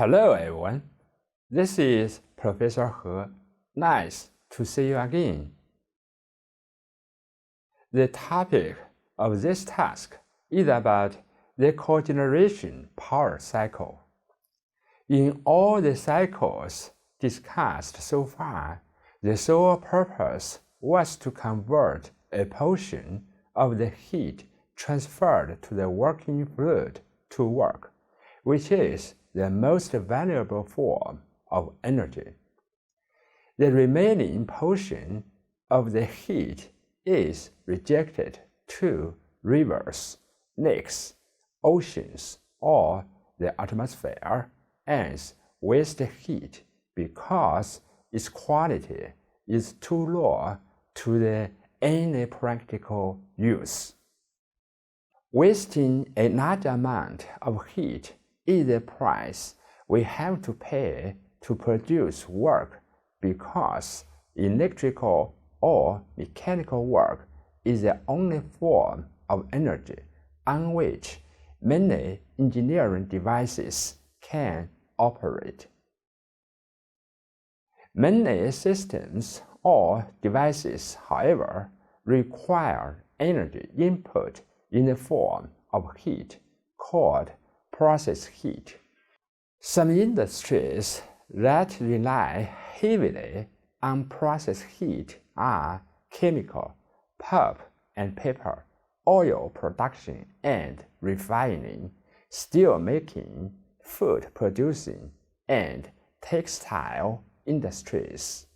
Hello everyone, this is Professor He. Nice to see you again. The topic of this task is about the cogeneration power cycle. In all the cycles discussed so far, the sole purpose was to convert a portion of the heat transferred to the working fluid to work, which is the most valuable form of energy. The remaining portion of the heat is rejected to rivers, lakes, oceans, or the atmosphere as waste heat because its quality is too low to any practical use. Wasting a large amount of heat is the price we have to pay to produce work because electrical or mechanical work is the only form of energy on which many engineering devices can operate. Many systems or devices, however, require energy input in the form of heat called process heat. Some industries that rely heavily on process heat are chemical, pulp and paper, oil production and refining, steel making, food producing, and textile industries.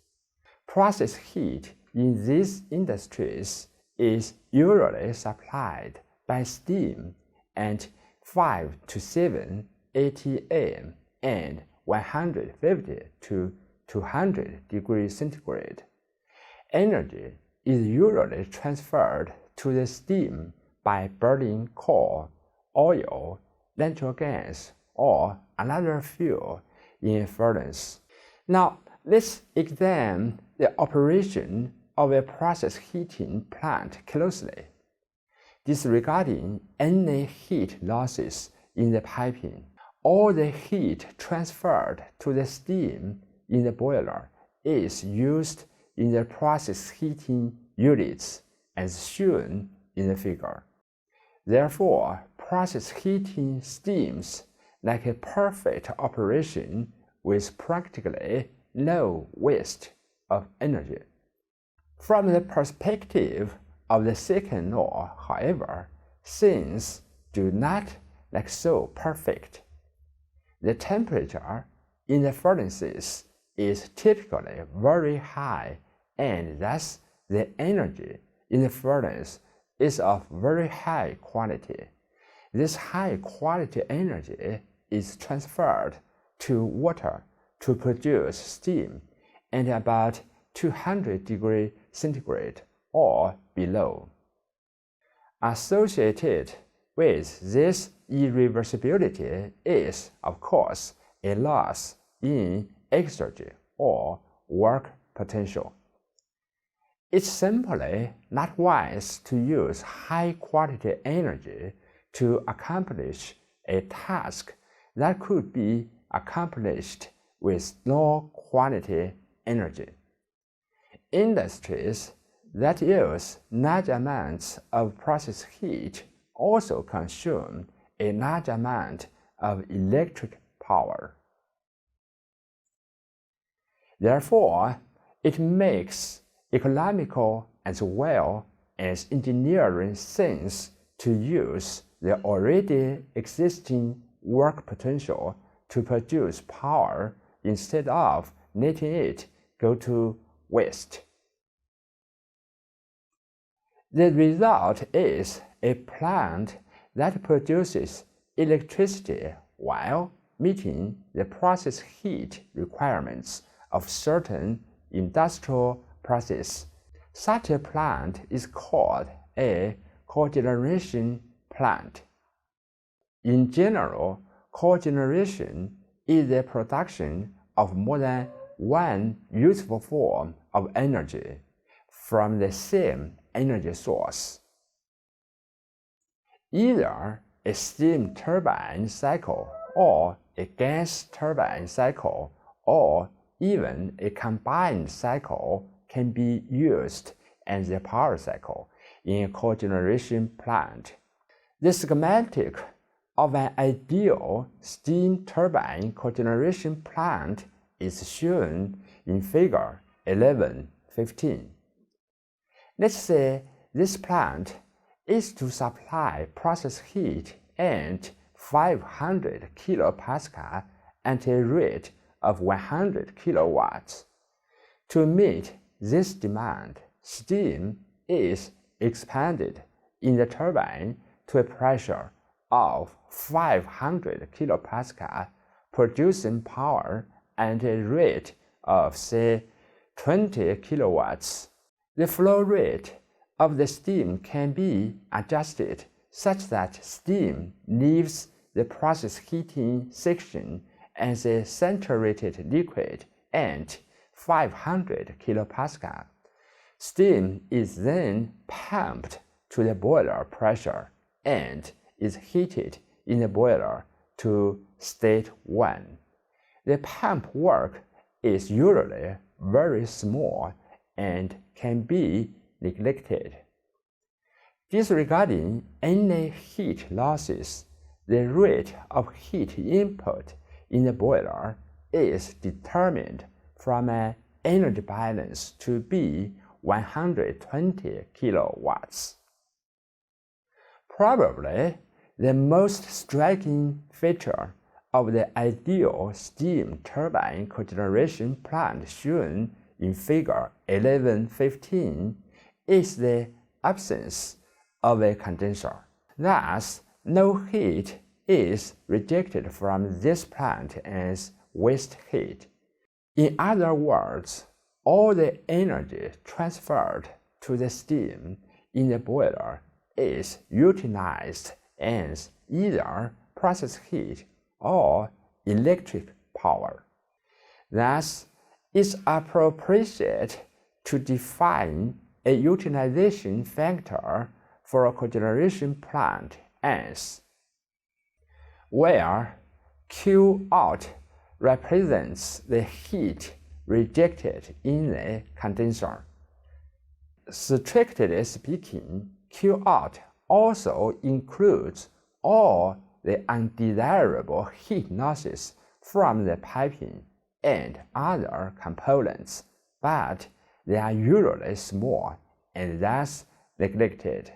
Process heat in these industries is usually supplied by steam at 5 to 7 atm and 150 to 200 degrees centigrade. Energy is usually transferred to the steam by burning coal, oil, natural gas, or another fuel in a furnace. Now, let's examine the operation of a process heating plant closely, disregarding any heat losses in the piping. All the heat transferred to the steam in the boiler is used in the process heating units as shown in the figure. Therefore, process heating seems like a perfect operation with practically no waste of energy. From the perspective of the second law, however, things do not look so perfect. The temperature in the furnaces is typically very high, and thus the energy in the furnace is of very high quality. This high quality energy is transferred to water to produce steam at about 200 degrees centigrade or below. Associated with this irreversibility is, of course, a loss in exergy or work potential. It's simply not wise to use high-quality energy to accomplish a task that could be accomplished with low-quality energy. Industries that use large amounts of process heat also consume a large amount of electric power. Therefore, it makes economical as well as engineering sense to use the already existing work potential to produce power instead of letting it go to waste. The result is a plant that produces electricity while meeting the process heat requirements of certain industrial process. Such a plant is called a cogeneration plant. In general, cogeneration is the production of more than one useful form of energy from the same energy source. Either a steam turbine cycle or a gas turbine cycle, or even a combined cycle can be used as a power cycle in a cogeneration plant. The schematic of an ideal steam turbine cogeneration plant is shown in Figure 11.15. Let's say this plant is to supply process heat and 500 kilopascal at a rate of 100 kilowatts. To meet this demand, steam is expanded in the turbine to a pressure of 500 kilopascal, producing power at a rate of, say, 20 kilowatts. The flow rate of the steam can be adjusted such that steam leaves the process heating section as a saturated liquid at 500 kilopascal. Steam is then pumped to the boiler pressure and is heated in the boiler to state 1. The pump work is usually very small and can be neglected. Disregarding any heat losses, the rate of heat input in the boiler is determined from an energy balance to be 120 kilowatts. Probably the most striking feature of the ideal steam turbine cogeneration plant shown in Figure 11.15 is the absence of a condenser. Thus, no heat is rejected from this plant as waste heat. In other words, all the energy transferred to the steam in the boiler is utilized as either process heat or electric power. Thus, it's appropriate to define a utilization factor for a cogeneration plant as, where Q out represents the heat rejected in the condenser. Strictly speaking, Q out also includes all the undesirable heat losses from the piping and other components, but they are usually small and thus neglected.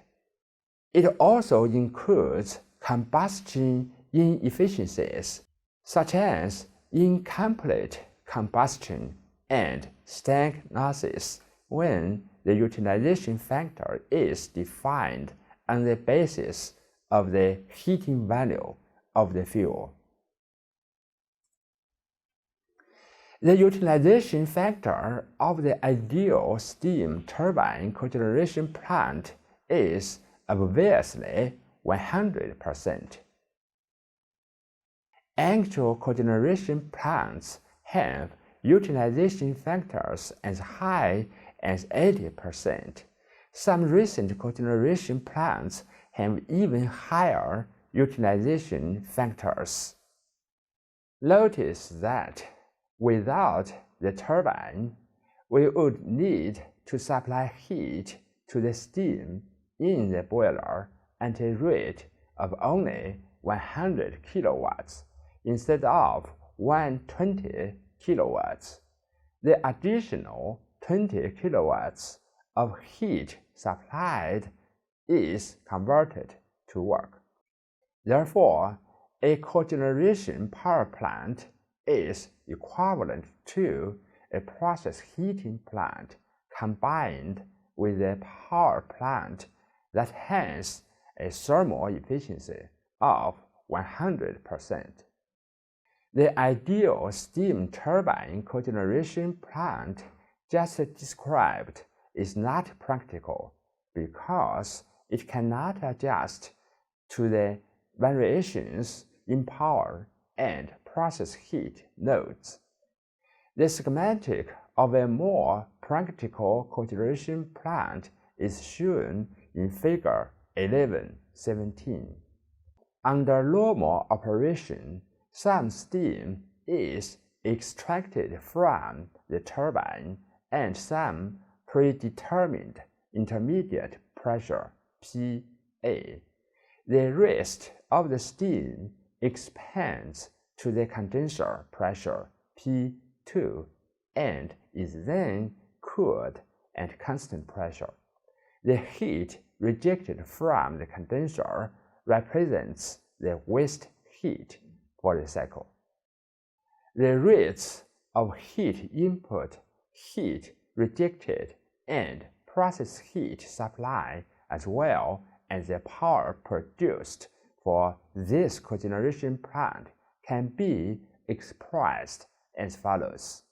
It also includes combustion inefficiencies, such as incomplete combustion and stank losses, when the utilization factor is defined on the basis of the heating value of the fuel. The utilization factor of the ideal steam turbine cogeneration plant is obviously 100%. Actual cogeneration plants have utilization factors as high as 80%. Some recent cogeneration plants have even higher utilization factors. Notice that without the turbine, we would need to supply heat to the steam in the boiler at a rate of only 100 kilowatts instead of 120 kilowatts. The additional 20 kilowatts of heat supplied is converted to work. Therefore, a cogeneration power plant is equivalent to a process heating plant combined with a power plant that has a thermal efficiency of 100%. The ideal steam turbine cogeneration plant just described is not practical because it cannot adjust to the variations in power and process heat loads. The schematic of a more practical cogeneration plant is shown in Figure 11.17. Under normal operation, some steam is extracted from the turbine and some predetermined intermediate pressure, PA. The rest of the steam expands to the condenser pressure, P2, and is then cooled at constant pressure. The heat rejected from the condenser represents the waste heat for the cycle. The rates of heat input, heat rejected, and process heat supply, as well as the power produced for this cogeneration plant, can be expressed as follows.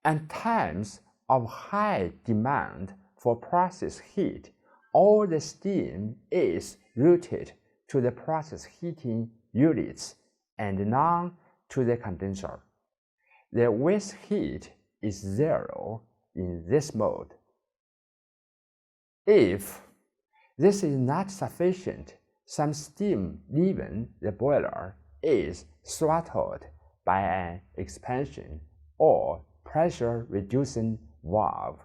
At times of high demand for process heat, all the steam is routed to the process heating units and none to the condenser. The waste heat is zero in this mode. If this is not sufficient, some steam leaving the boiler is throttled by an expansion or pressure-reducing valve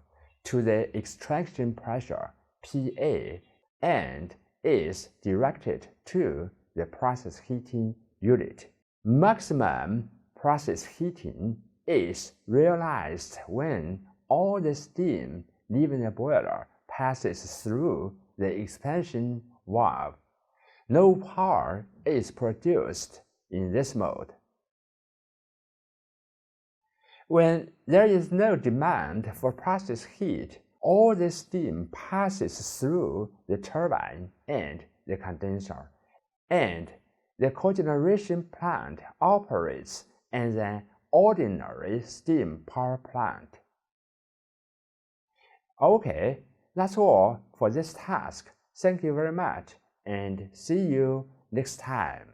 to the extraction pressure, PA, and is directed to the process heating unit. Maximum process heating is realized when all the steam leaving the boiler passes through the expansion valve. No power is produced in this mode. When there is no demand for process heat, all the steam passes through the turbine and the condenser, and the cogeneration plant operates as an ordinary steam power plant. Okay, that's all for this task. Thank you very much, and see you next time.